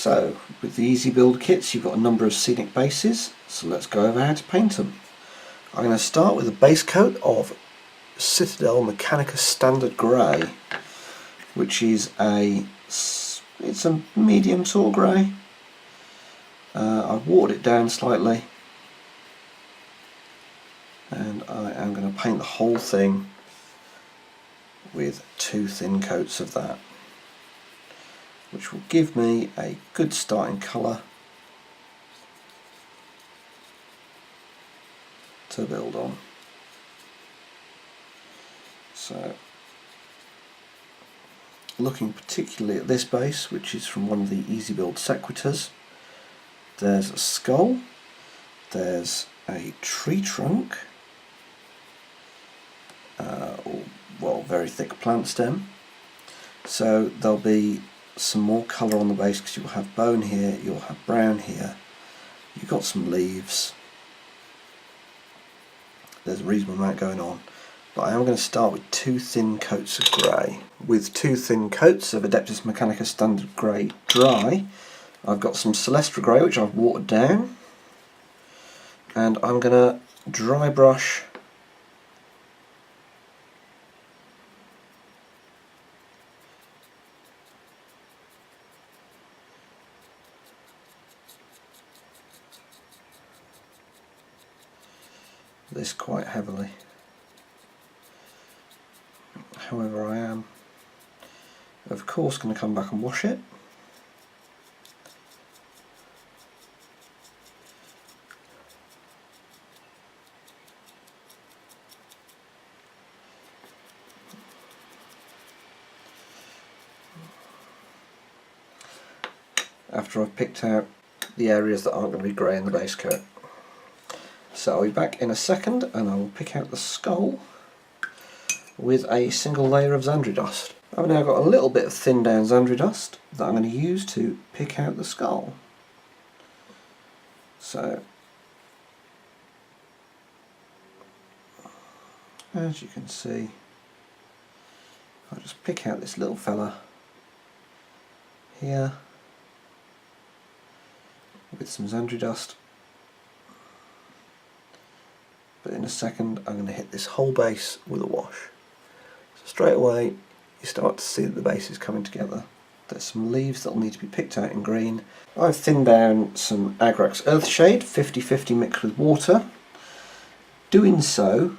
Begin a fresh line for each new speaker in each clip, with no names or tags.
So, with the EZ Build kits you've got a number of scenic bases, so let's go over how to paint them. I'm going to start with a base coat of Citadel Mechanica Standard Grey, which is it's a medium sort of grey. I've watered it down slightly, and I am going to paint the whole thing with 2 thin coats of that, which will give me a good starting colour to build on. So, looking particularly at this base, which is from one of the EZ Build Sequitors, there's a skull, there's a tree trunk, well, very thick plant stem, so there'll be some more colour on the base because you'll have bone here, you'll have brown here, you've got some leaves, there's a reasonable amount going on. But I am going to start with 2 thin coats of grey. With 2 thin coats of Adeptus Mechanica Standard Grey dry, I've got some Celestra Grey which I've watered down, and I'm going to dry brush this quite heavily. However, I am of course going to come back and wash it. After I've picked out the areas that aren't going to be grey in the base coat. So I'll be back in a second and I will pick out the skull with a single layer of Xandri dust. I've now got a little bit of thinned down Xandri dust that I'm going to use to pick out the skull. So, as you can see, I'll just pick out this little fella here with some Xandri dust. But in a second I'm going to hit this whole base with a wash. So straight away you start to see that the base is coming together. There's some leaves that will need to be picked out in green. I've thinned down some Agrax Earthshade, 50-50 mixed with water. Doing so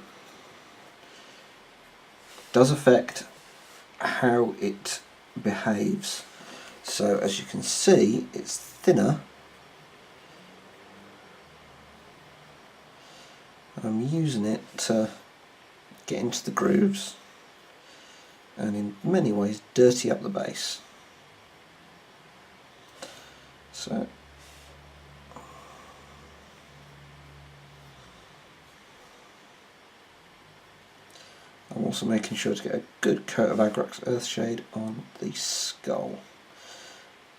does affect how it behaves. So as you can see, it's thinner. I'm using it to get into the grooves and in many ways dirty up the base. So I'm also making sure to get a good coat of Agrax Earthshade on the skull,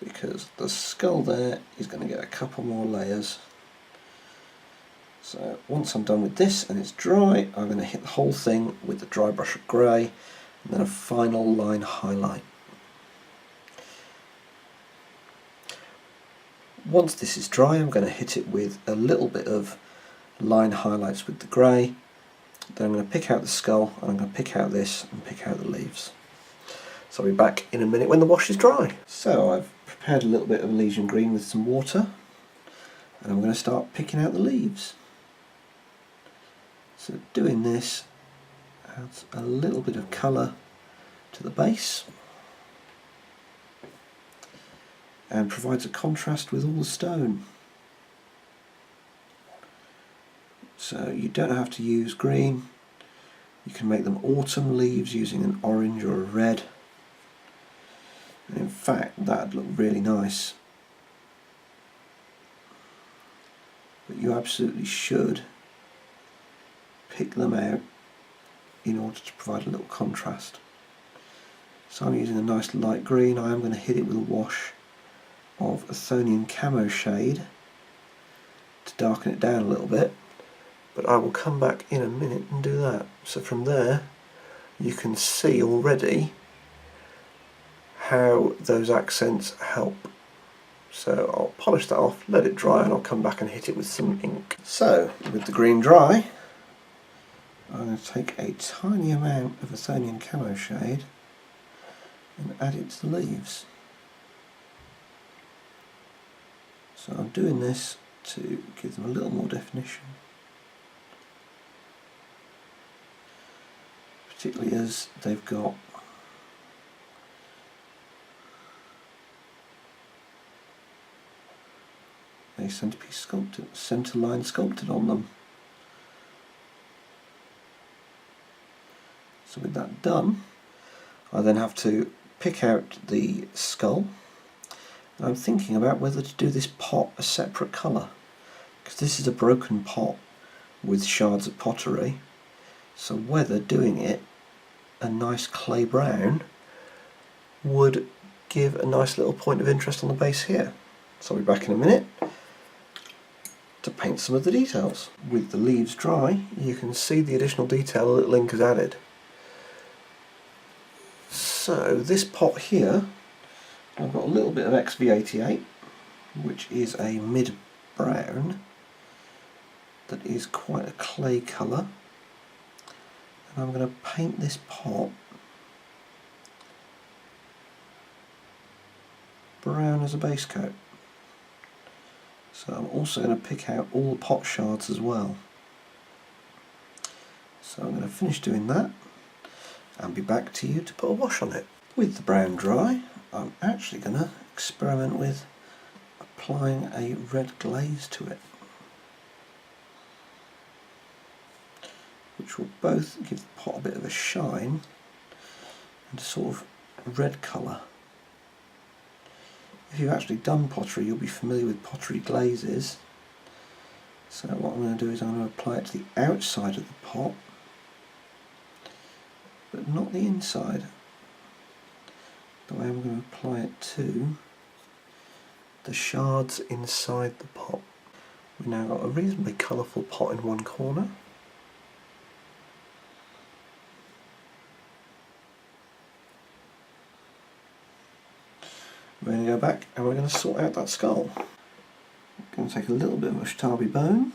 because the skull there is going to get a couple more layers. So once I'm done with this and it's dry, I'm going to hit the whole thing with the dry brush of grey and then a final line highlight. Once this is dry, I'm going to hit it with a little bit of line highlights with the grey. Then I'm going to pick out the skull and I'm going to pick out this and pick out the leaves. So I'll be back in a minute when the wash is dry. So I've prepared a little bit of Elysian green with some water and I'm going to start picking out the leaves. So doing this adds a little bit of colour to the base and provides a contrast with all the stone. So you don't have to use green, you can make them autumn leaves using an orange or a red, and in fact that'd look really nice. But you absolutely should pick them out in order to provide a little contrast. So I'm using a nice light green. I am going to hit it with a wash of Athonian Camo shade to darken it down a little bit, but I will come back in a minute and do that. So from there you can see already how those accents help So I'll polish that off, let it dry, and I'll come back and hit it with some ink. So with the green dry, I'm going to take a tiny amount of Athenian camo shade and add it to the leaves. So I'm doing this to give them a little more definition, particularly as they've got a centerpiece sculpted, center line sculpted on them. So with that done, I then have to pick out the skull. And I'm thinking about whether to do this pot a separate colour, because this is a broken pot with shards of pottery, so whether doing it a nice clay brown would give a nice little point of interest on the base here. So I'll be back in a minute to paint some of the details. With the leaves dry, you can see the additional detail that Link has added. So this pot here, I've got a little bit of XV88, which is a mid-brown that is quite a clay colour, and I'm going to paint this pot brown as a base coat. So I'm also going to pick out all the pot shards as well. So I'm going to finish doing that and be back to you to put a wash on it. With the brown dry, I'm actually going to experiment with applying a red glaze to it, which will both give the pot a bit of a shine and a sort of red colour. If you've actually done pottery, you'll be familiar with pottery glazes. So what I'm going to do is I'm going to apply it to the outside of the pot, but not the inside. The way I'm going to apply it to the shards inside the pot. We've now got a reasonably colourful pot in one corner. We're going to go back and we're going to sort out that skull. We're going to take a little bit of Ushtabi bone,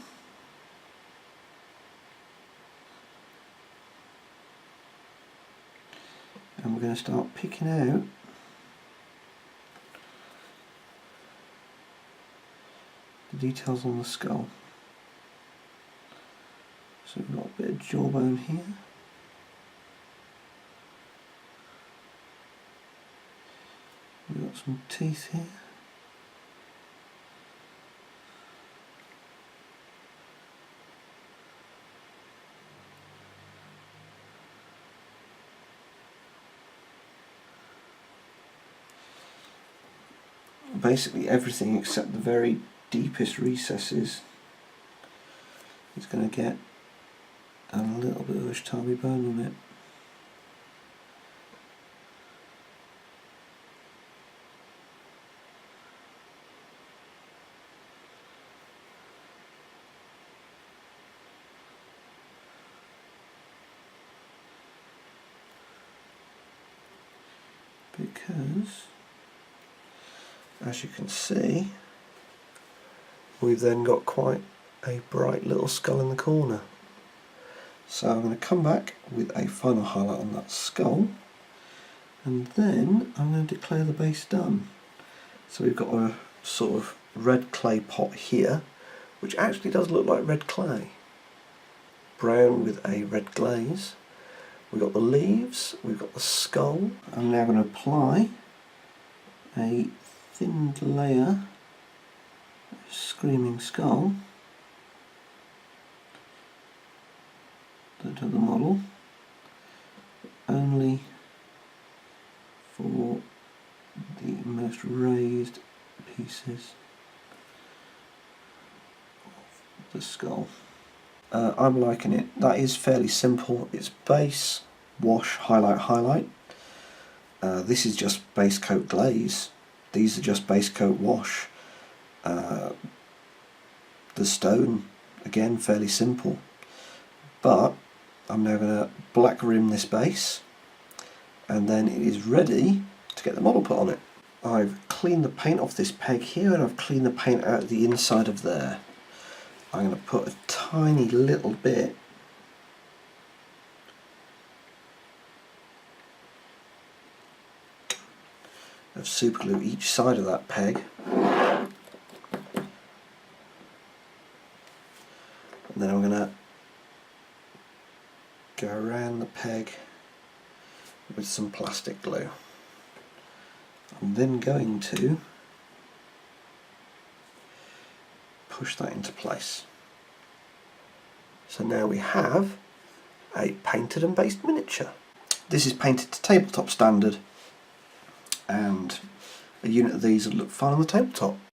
and we're going to start picking out the details on the skull. So we've got a bit of jawbone here. We've got some teeth here. Basically everything except the very deepest recesses is going to get a little bit of Ushtabi bone on it. Because, as you can see, we've then got quite a bright little skull in the corner. So I'm going to come back with a final highlight on that skull, and then I'm going to declare the base done. So we've got a sort of red clay pot here, which actually does look like red clay. Brown with a red glaze. We've got the leaves, we've got the skull. I'm now going to apply a thin layer of Screaming Skull to the model, only for the most raised pieces of the skull. I'm liking it. That is fairly simple. It's base, wash, highlight, highlight. This is just base coat glaze. These are just base coat wash. The stone, again, fairly simple. But I'm now going to black rim this base, and then it is ready to get the model put on it. I've cleaned the paint off this peg here and I've cleaned the paint out the inside of there. I'm going to put a tiny little bit of super glue each side of that peg, and then I'm going to go around the peg with some plastic glue. I'm then going to push that into place. So now we have a painted and based miniature. This is painted to tabletop standard, and a unit of these would look fine on the tabletop.